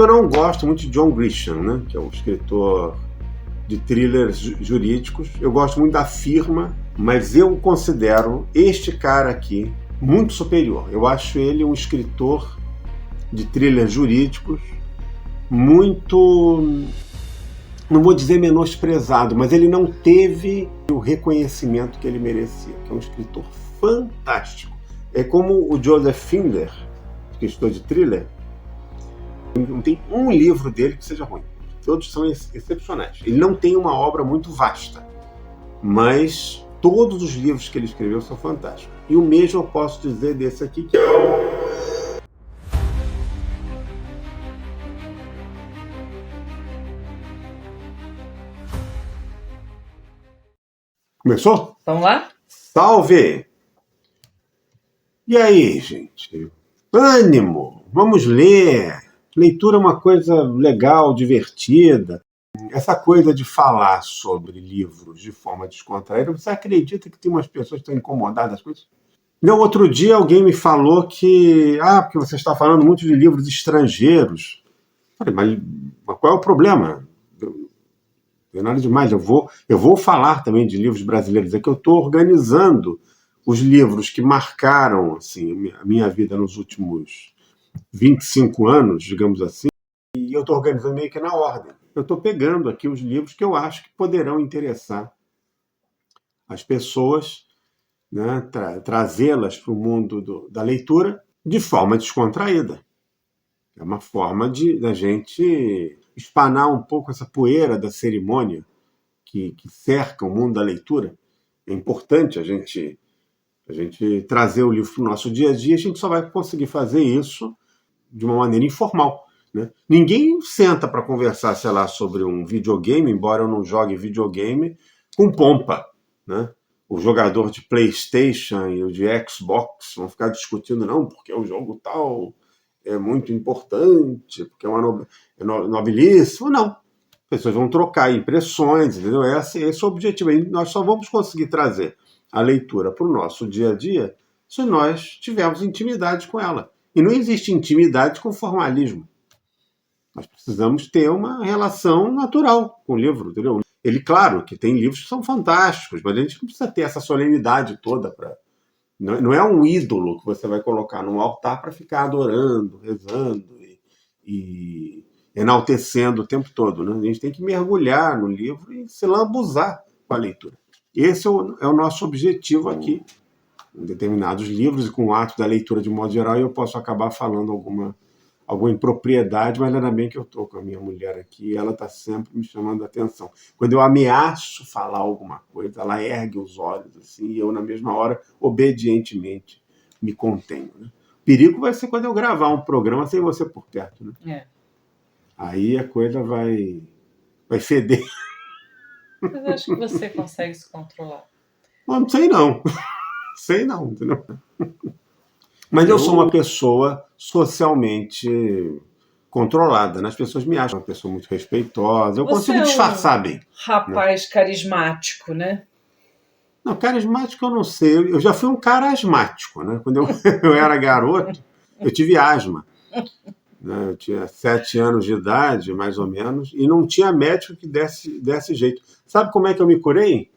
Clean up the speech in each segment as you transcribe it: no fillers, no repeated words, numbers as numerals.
Eu não gosto muito de John Grisham, né, que é um escritor de thrillers jurídicos. Eu gosto muito da Firma, mas eu considero este cara aqui muito superior. Eu acho ele um escritor de thrillers jurídicos muito, não vou dizer menosprezado, mas ele não teve o reconhecimento que ele merecia, que é um escritor fantástico. É como o Joseph Finder, escritor de thriller, não tem um livro dele que seja ruim. Todos são excepcionais. Ele não tem uma obra muito vasta, mas todos os livros que ele escreveu são fantásticos. E o mesmo eu posso dizer desse aqui, que é o... Começou? Vamos lá? Salve! E aí, gente? Ânimo! Vamos ler! Leitura é uma coisa legal, divertida. Essa coisa de falar sobre livros de forma descontraída, você acredita que tem umas pessoas que estão incomodadas com isso? No outro dia alguém me falou que... porque você está falando muito de livros estrangeiros. Eu falei, mas qual é o problema? Não tem nada demais. Eu vou falar também de livros brasileiros. É que eu estou organizando os livros que marcaram assim, a minha vida nos últimos 25 anos, digamos assim, e eu estou organizando meio que na ordem. Eu estou pegando aqui os livros que eu acho que poderão interessar as pessoas, né, trazê-las para o mundo da leitura de forma descontraída. É uma forma da gente espanar um pouco essa poeira da cerimônia que cerca o mundo da leitura. É importante a gente trazer o livro para o nosso dia a dia. A gente só vai conseguir fazer isso de uma maneira informal, né? Ninguém senta para conversar, sei lá, sobre um videogame, embora eu não jogue videogame, com pompa, né? O jogador de PlayStation e o de Xbox vão ficar discutindo, não, porque o jogo tal é muito importante, porque é nobilíssimo. Não. As pessoas vão trocar impressões, entendeu? Esse é o objetivo. Nós só vamos conseguir trazer a leitura para o nosso dia a dia se nós tivermos intimidade com ela. E não existe intimidade com formalismo. Nós precisamos ter uma relação natural com o livro, entendeu? Ele, claro, que tem livros que são fantásticos, mas a gente não precisa ter essa solenidade toda para... Não é um ídolo que você vai colocar num altar para ficar adorando, rezando e enaltecendo o tempo todo, né? A gente tem que mergulhar no livro e se lambuzar com a leitura. Esse é o nosso objetivo aqui, em determinados livros, e com o ato da leitura de modo geral, eu posso acabar falando alguma impropriedade, mas ainda bem que eu estou com a minha mulher aqui e ela está sempre me chamando a atenção. Quando eu ameaço falar alguma coisa, ela ergue os olhos assim, e eu, na mesma hora, obedientemente me contenho, né? O perigo vai ser quando eu gravar um programa sem você por perto, né? É. Aí a coisa vai feder. Mas eu acho que você consegue se controlar. Não sei não. Sei não, entendeu? Mas eu sou uma pessoa socialmente controlada, né? As pessoas me acham uma pessoa muito respeitosa. Eu consigo disfarçar bem. Rapaz, né? Carismático, né? Não, carismático eu não sei. Eu já fui um cara asmático, né? Quando eu era garoto, eu tive asma. Né? Eu tinha 7 anos de idade, mais ou menos, e não tinha médico que desse jeito. Sabe como é que eu me curei?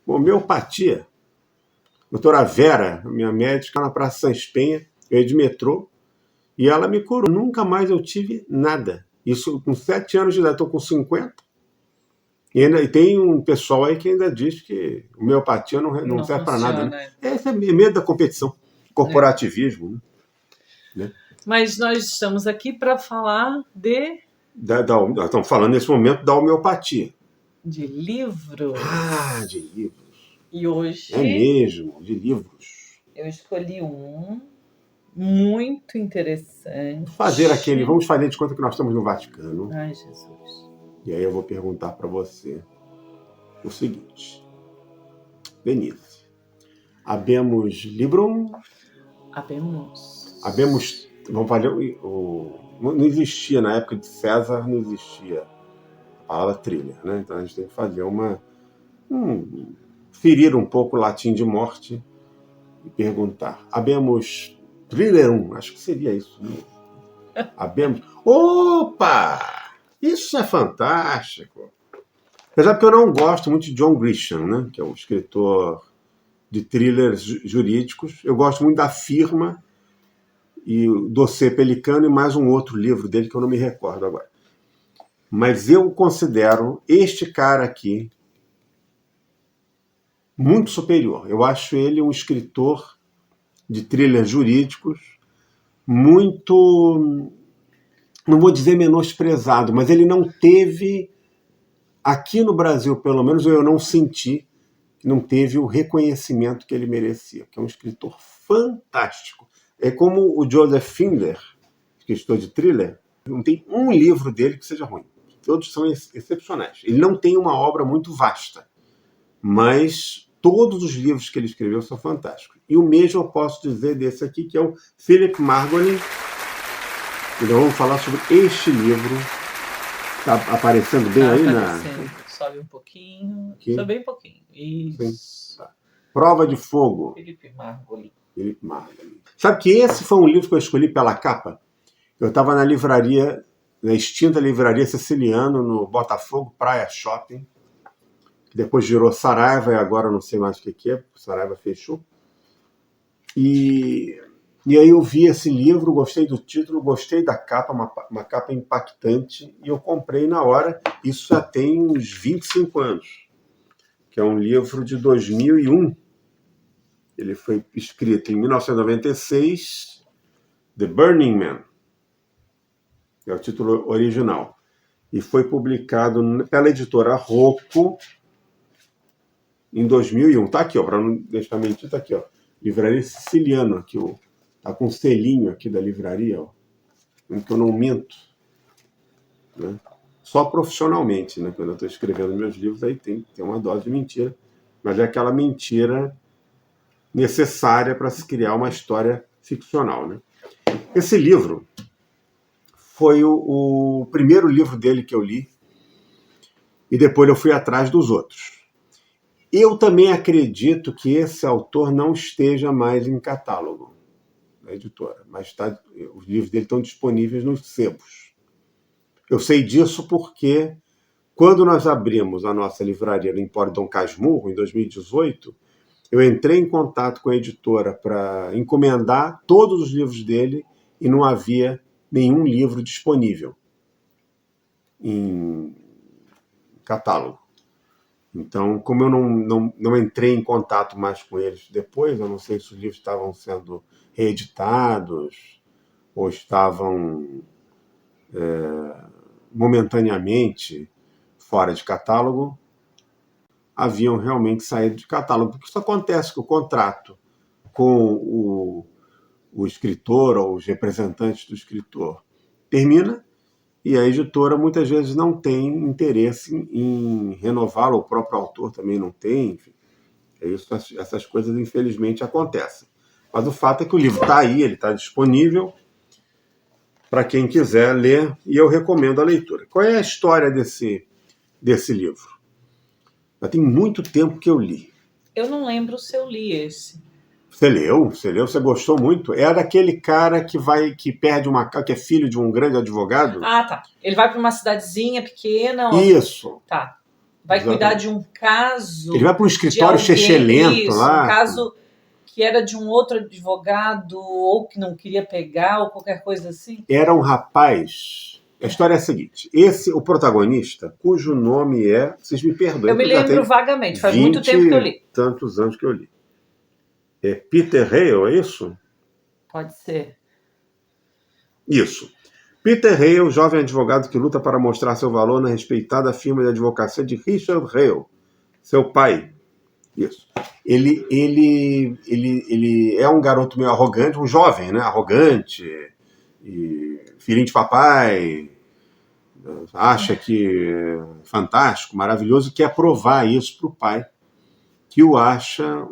Homeopatia. Doutora Vera, minha médica, na Praça Sans Penha, eu ia de metrô, e ela me curou. Nunca mais eu tive nada. Isso com 7 anos de idade, estou com 50. E tem um pessoal aí que ainda diz que homeopatia não serve para nada. Né? Esse é medo da competição, corporativismo. Né? Mas nós estamos aqui para falar de... Estamos falando nesse momento da homeopatia. De livros. De livros. E hoje... É mesmo, de livros. Eu escolhi um muito interessante. Vamos fazer de conta que nós estamos no Vaticano. Ai, Jesus. E aí eu vou perguntar para você o seguinte. Denise, habemos librum? Habemos. Vamos fazer não existia, na época de César, não existia a palavra thriller, né? Então a gente tem que fazer ferir um pouco o latim de morte e perguntar. Habemos thrillerum? Acho que seria isso, né? Habemos. Opa! Isso é fantástico! Apesar que eu não gosto muito de John Grisham, né? Que é um escritor de thrillers jurídicos. Eu gosto muito da Firma e o Dossiê Pelicano e mais um outro livro dele que eu não me recordo agora. Mas eu considero este cara aqui muito superior. Eu acho ele um escritor de thrillers jurídicos muito, não vou dizer menosprezado, mas ele não teve, aqui no Brasil pelo menos, eu não senti, não teve o reconhecimento que ele merecia, que é um escritor fantástico. É como o Joseph Finder, escritor de thriller, não tem um livro dele que seja ruim. Todos são excepcionais. Ele não tem uma obra muito vasta, mas todos os livros que ele escreveu são fantásticos. E o mesmo eu posso dizer desse aqui, que é o Philip Margolin. Então vamos falar sobre este livro. Está aparecendo bem aí aparecendo. Sobe um pouquinho. Aqui. Sobe bem um pouquinho. Isso. Tá. Prova de Fogo. Felipe Margolin. Felipe Margolin. Sabe que esse foi um livro que eu escolhi pela capa? Eu estava na livraria, na extinta livraria Siciliano, no Botafogo Praia Shopping, que depois virou Saraiva e agora eu não sei mais o que é, porque Saraiva fechou. E aí eu vi esse livro, gostei do título, gostei da capa, uma capa impactante, e eu comprei na hora. Isso já tem uns 25 anos, que é um livro de 2001. Ele foi escrito em 1996, The Burning Man, é o título original, e foi publicado pela editora Rocco em 2001. Tá aqui, ó, para não deixar mentir, tá aqui, ó. Livraria Siciliano, aqui, ó. Tá com um selinho aqui da livraria, ó. Que eu não minto, né? Só profissionalmente, né? Quando eu estou escrevendo meus livros, aí tem uma dose de mentira, mas é aquela mentira necessária para se criar uma história ficcional, né? Esse livro foi o primeiro livro dele que eu li, e depois eu fui atrás dos outros. Eu também acredito que esse autor não esteja mais em catálogo da editora, mas os livros dele estão disponíveis nos sebos. Eu sei disso porque, quando nós abrimos a nossa livraria no Empório Dom Casmurro, em 2018, eu entrei em contato com a editora para encomendar todos os livros dele e não havia nenhum livro disponível em catálogo. Então, como eu não entrei em contato mais com eles depois, eu não sei se os livros estavam sendo reeditados ou estavam momentaneamente fora de catálogo, haviam realmente saído de catálogo. Porque isso acontece, que o contrato com o escritor ou os representantes do escritor termina, e a editora muitas vezes não tem interesse em renová-lo, o próprio autor também não tem, enfim. Essas coisas infelizmente acontecem. Mas o fato é que o livro está aí, ele está disponível para quem quiser ler, e eu recomendo a leitura. Qual é a história desse livro? Já tem muito tempo que eu li. Eu não lembro se eu li esse. Você leu? Você gostou muito? É daquele cara que perde uma casa, que é filho de um grande advogado? Ah, tá. Ele vai para uma cidadezinha pequena. Isso. Tá. Vai Exatamente. Cuidar de um caso. Ele vai para um escritório chechelento lá. Um caso que era de um outro advogado, ou que não queria pegar, ou qualquer coisa assim. Era um rapaz. A história é a seguinte: o protagonista, cujo nome é. Vocês me perdoem. Eu me lembro vagamente, faz muito tempo que eu li. Tantos anos que eu li. É Peter Hale, é isso? Pode ser. Isso. Peter Hale, jovem advogado que luta para mostrar seu valor na respeitada firma de advocacia de Richard Hale, seu pai. Isso. Ele é um garoto meio arrogante, um jovem, né? Arrogante, e filhinho de papai, acha que é fantástico, maravilhoso, e quer provar isso para o pai, que o acha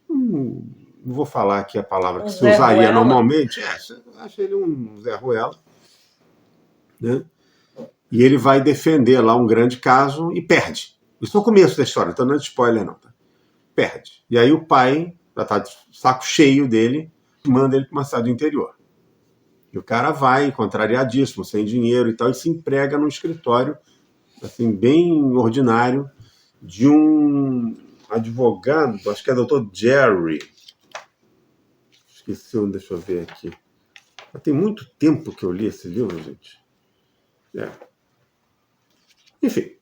não vou falar aqui a palavra que se usaria normalmente. Acha ele um Zé Ruela, né? E ele vai defender lá um grande caso e perde. Isso é o começo da história, então não é de spoiler não. Tá? Perde. E aí o pai, já está de saco cheio dele, manda ele para uma cidade do interior. E o cara vai, contrariadíssimo, sem dinheiro e tal, e se emprega num escritório assim, bem ordinário de um advogado, acho que é Dr. Jerry. Esqueci, deixa eu ver aqui. Tem muito tempo que eu li esse livro, gente. Enfim,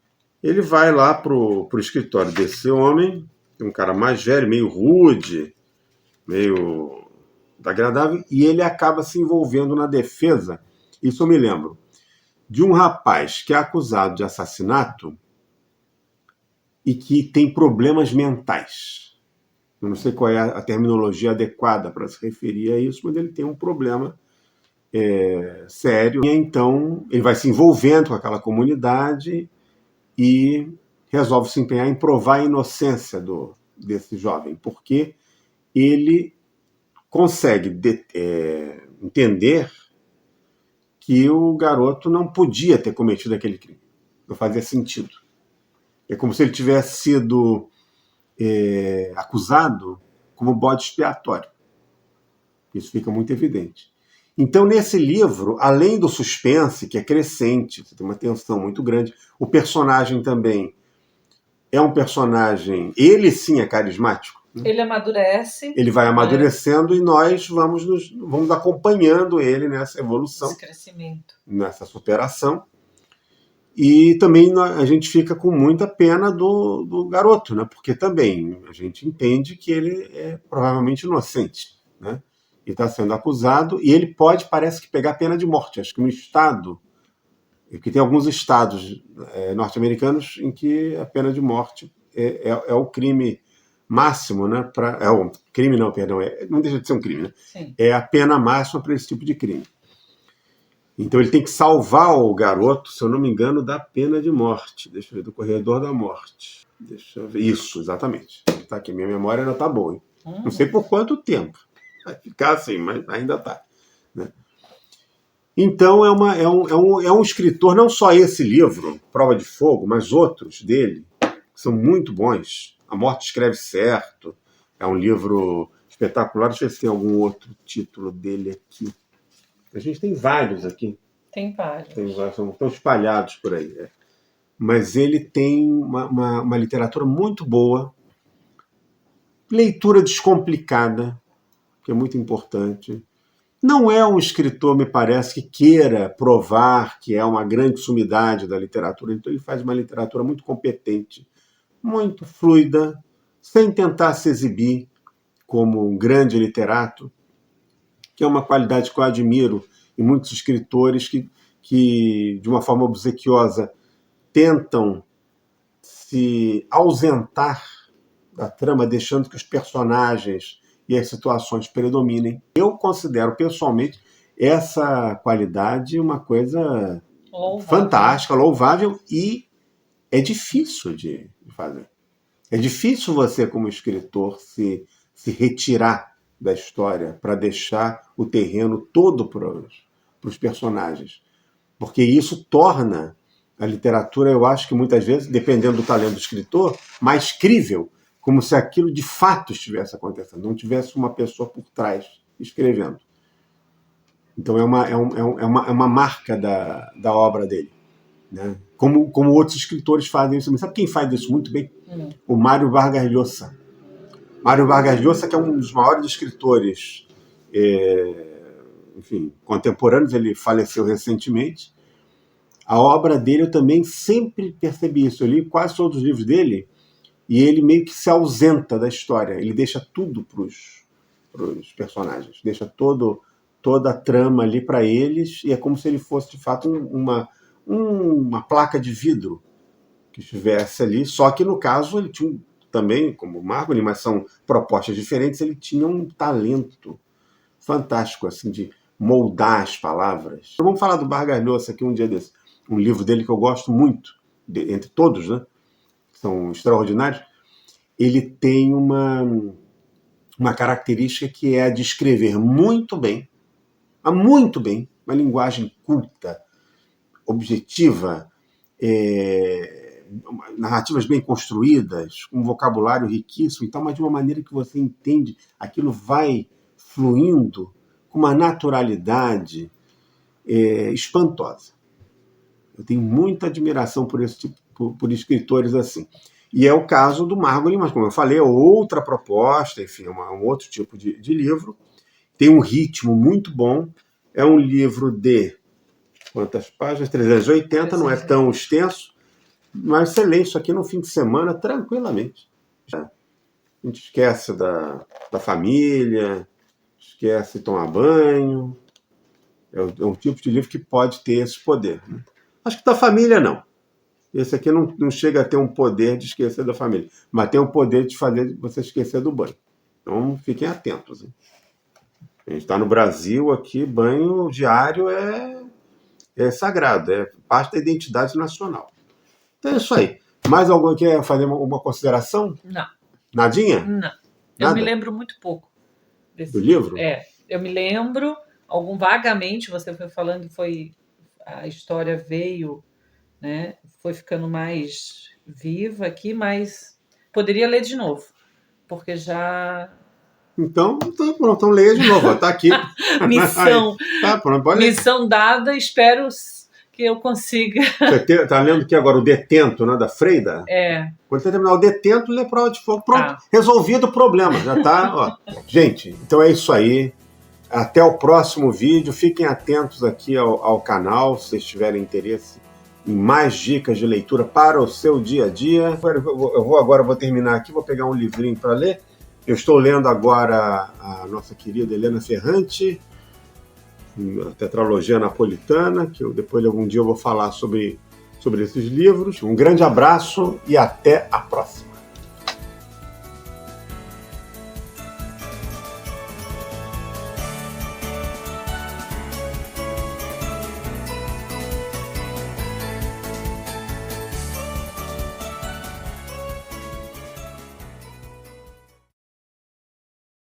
ele vai lá pro escritório desse homem, um cara mais velho, meio rude, meio agradável, e ele acaba se envolvendo na defesa, isso eu me lembro, de um rapaz que é acusado de assassinato e que tem problemas mentais. Eu não sei qual é a terminologia adequada para se referir a isso, mas ele tem um problema sério. E então ele vai se envolvendo com aquela comunidade e resolve se empenhar em provar a inocência desse jovem, porque ele consegue entender que o garoto não podia ter cometido aquele crime. Não fazia sentido. É como se ele tivesse sido acusado como bode expiatório. Isso fica muito evidente. Então, nesse livro, além do suspense, que é crescente, você tem uma tensão muito grande, o personagem também é um personagem, ele sim é carismático. Ele amadurece. Ele vai amadurecendo e nós vamos acompanhando ele nessa evolução, esse crescimento, nessa superação. E também a gente fica com muita pena do garoto, né? Porque também a gente entende que ele é provavelmente inocente, né? E está sendo acusado, e ele pode, parece que, pegar pena de morte. Acho que no estado, porque tem alguns estados norte-americanos em que a pena de morte é o crime máximo, né? Crime não, perdão, não deixa de ser um crime, né? Sim. É a pena máxima para esse tipo de crime. Então ele tem que salvar o garoto, se eu não me engano, da pena de morte. Deixa eu ver, do corredor da morte. Deixa eu ver. Isso, exatamente. Tá aqui, minha memória ainda tá boa, hein? Não sei por quanto tempo. Vai ficar assim, mas ainda tá. Né? Então é um escritor, não só esse livro, Prova de Fogo, mas outros dele, que são muito bons. A Morte Escreve Certo. É um livro espetacular. Deixa eu ver se tem algum outro título dele aqui. A gente tem vários aqui. Tem vários. Estão espalhados por aí. Mas ele tem uma literatura muito boa, leitura descomplicada, que é muito importante. Não é um escritor, me parece, que queira provar que é uma grande sumidade da literatura. Então ele faz uma literatura muito competente, muito fluida, sem tentar se exibir como um grande literato, que é uma qualidade que eu admiro em muitos escritores que de uma forma obsequiosa, tentam se ausentar da trama, deixando que os personagens e as situações predominem. Eu considero, pessoalmente, essa qualidade uma coisa fantástica, louvável, e é difícil de fazer. É difícil você, como escritor, se retirar da história para deixar o terreno todo para os personagens. Porque isso torna a literatura, eu acho que muitas vezes, dependendo do talento do escritor, mais crível, como se aquilo de fato estivesse acontecendo, não tivesse uma pessoa por trás escrevendo. Então é uma marca da obra dele. Né? Como outros escritores fazem isso. Sabe quem faz isso muito bem? O Mário Vargas Llosa. Mário Vargas Llosa, que é um dos maiores escritores contemporâneos, ele faleceu recentemente. A obra dele, eu também sempre percebi isso. Eu li quase todos os livros dele e ele meio que se ausenta da história. Ele deixa tudo para os personagens. Deixa toda a trama ali para eles, e é como se ele fosse, de fato, uma placa de vidro que estivesse ali. Só que, no caso, ele tinha também, como o Margolin, mas são propostas diferentes, ele tinha um talento fantástico, assim, de moldar as palavras. Então, vamos falar do Vargas Llosa aqui um dia desse. Um livro dele que eu gosto muito, entre todos, né? São extraordinários. Ele tem uma característica que é a de escrever muito bem, uma linguagem culta, objetiva, narrativas bem construídas, um vocabulário riquíssimo, então, mas de uma maneira que você entende, aquilo vai fluindo com uma naturalidade, espantosa. Eu tenho muita admiração por esse tipo, por escritores assim. E é o caso do Margolin, mas como eu falei, é outra proposta, enfim, um outro tipo de livro. Tem um ritmo muito bom. É um livro de quantas páginas? 380, não é tão extenso, mas você lê isso aqui no fim de semana tranquilamente. A gente esquece da família, esquece de tomar banho. É um tipo de livro que pode ter esse poder, né? Acho que da família não. Esse aqui não chega a ter um poder de esquecer da família, mas tem o poder de fazer você esquecer do banho. Então fiquem atentos, hein? A gente está no Brasil aqui, banho diário é sagrado, é parte da identidade nacional. Então é isso aí. Mais alguém quer fazer uma consideração? Não. Nadinha? Não. Eu me lembro muito pouco do livro. Eu me lembro, vagamente, você foi falando, a história veio, né? Foi ficando mais viva aqui, mas poderia ler de novo, porque já... Então, pronto, então leia de novo, está aqui. Missão. Tá, pronto, pode ler. Missão dada, espero que eu consiga. Você está lendo aqui agora o Detento, né, da Freida? Quando você terminar o Detento, lê Prova de Fogo. Pronto, resolvido o problema, já está. Gente, então é isso aí. Até o próximo vídeo. Fiquem atentos aqui ao canal, se vocês tiverem interesse em mais dicas de leitura para o seu dia a dia. Eu vou terminar aqui, vou pegar um livrinho para ler. Eu estou lendo agora a nossa querida Helena Ferrante, a Tetralogia Napolitana, que depois de algum dia eu vou falar sobre esses livros. Um grande abraço e até a próxima.